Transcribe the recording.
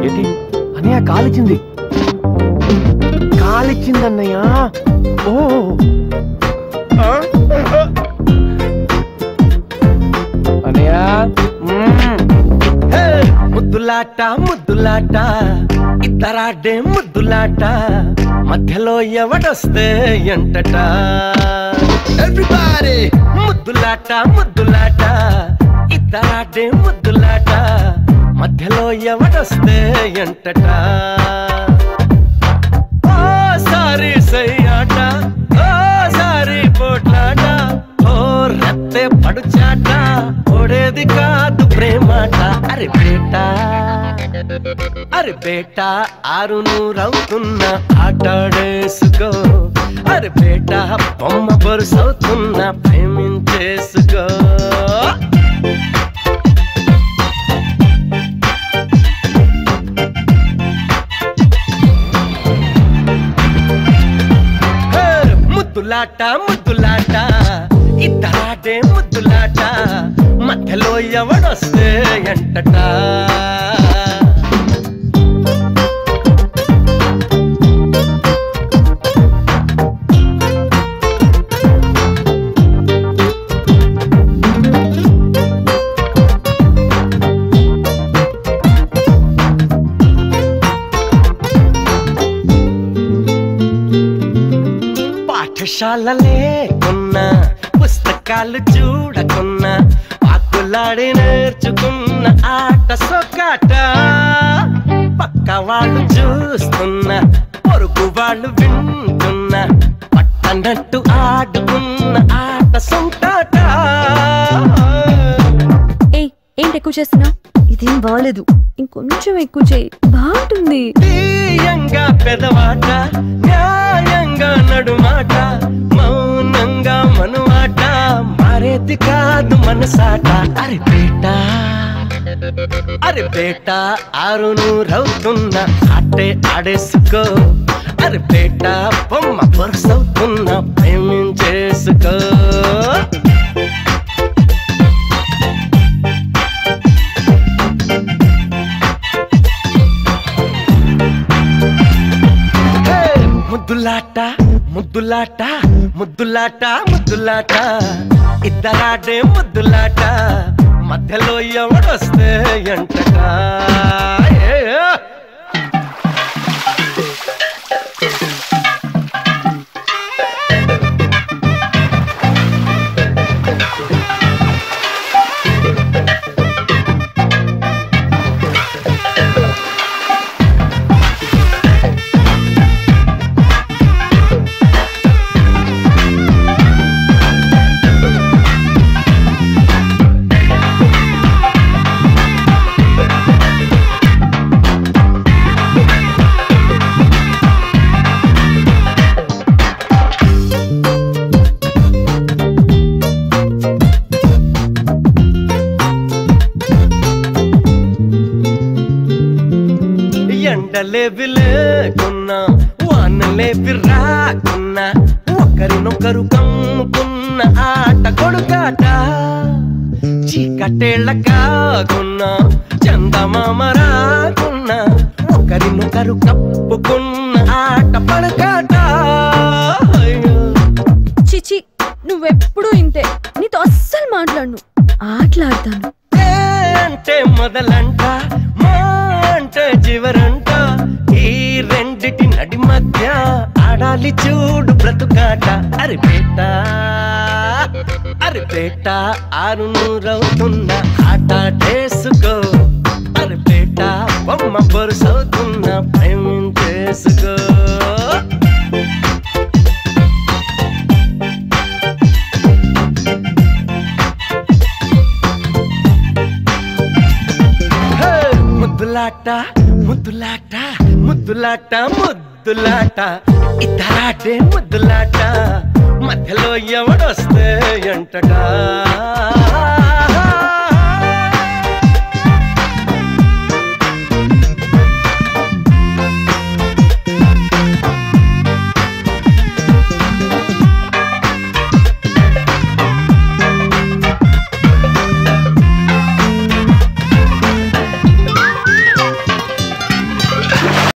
ఏంటి అన్నయ్య కాలిచ్చింది అన్నయ్య. ఓ అన్నయ్య ముద్దులాట ముద్దులాట ఇద్దరాడే ముద్దులాట మధ్యలో ఎవడొస్తే ఎంటట ఎవ్రీబడీ ముద్దులాట ముద్దులాట ఇద్దరాడే ముద్దులాట మధ్యలో ఎవడొస్తే ఎంటట ఓ సారీ సయ్యాట ఓ సారీ పోట్లాట ఓ రత్తే పడుచాట ఓడేది కాదు ప్రేమాట అరే బేటా 600 అవుతున్న ఆటాడేసుకో అరే బేటా బొమ్మ బరుసవుతున్న ప్రేమించేసుకో ముద్దులాట ముద్దులాట ఇద్దరాడే ముద్దులాట మధ్యలో ఎవడొస్తే ఎంటట పాఠశాలలే కొన్నా పుస్తకాలు చూడకున్నా పాకులాడి నేర్చుకున్న ఆట సొక్కాట పక్క వాళ్ళు చూస్తున్నా పొరుగు వాళ్ళు వింటున్నా పట్టనట్టు ఆడుకున్న ఆట సొంటాట ఏంటి ఎక్కువ చేస్తున్నా ఇదేం బాగలేదు ఇంకొంచెం ఎక్కువ చేయి బాగుంటుంది తీయంగా పెదవాట న్యాయంగా నడుమాట మౌనంగా మనుమాట మారేది కాదు మనసాట అరే బేటా 600 అవుతున్న ఆటే ఆడేసుకో అరే బేటా బొమ్మ బరుసవుతున్న ప్రేమించేసుకో ముద్దులాట ముద్దులాట ముద్దులాట ముద్దులాట ఇద్దరాడే ముద్దులాట మధ్యలో ఎవడొస్తే ఎంటట ఎండలేవి లేకున్నా వానలేవి రాకున్నా ఒకరినొకరు కమ్ముకున్న ఆట కొడుకాట చీకటేళ్ళ కాకున్నా చందమామ రాకున్నా ఒకరినొకరు కప్పుకున్న ఆట పడకాట చిచి నువ్వెప్పుడు ఇంతే నీతో అస్సలు మాట్లాడను ఆటలాడతాను అంటే మొదలంట మా అంటే చివరంట ఈ రెండిటి నడి మధ్య ఆడాలి చూడు బ్రతుకాట అరే బేటా 600 అవుతున్న ఆటాడేసుకో అరే బేటా బొమ్మ బరుసవుతున్న ప్రేమించేసుకో ముద్దులాట ముద్దులాట ముద్దులాట ముద్దులాట ఇద్దరాడే ముద్దులాట మధ్యలో ఎవడొస్తే ఎంటట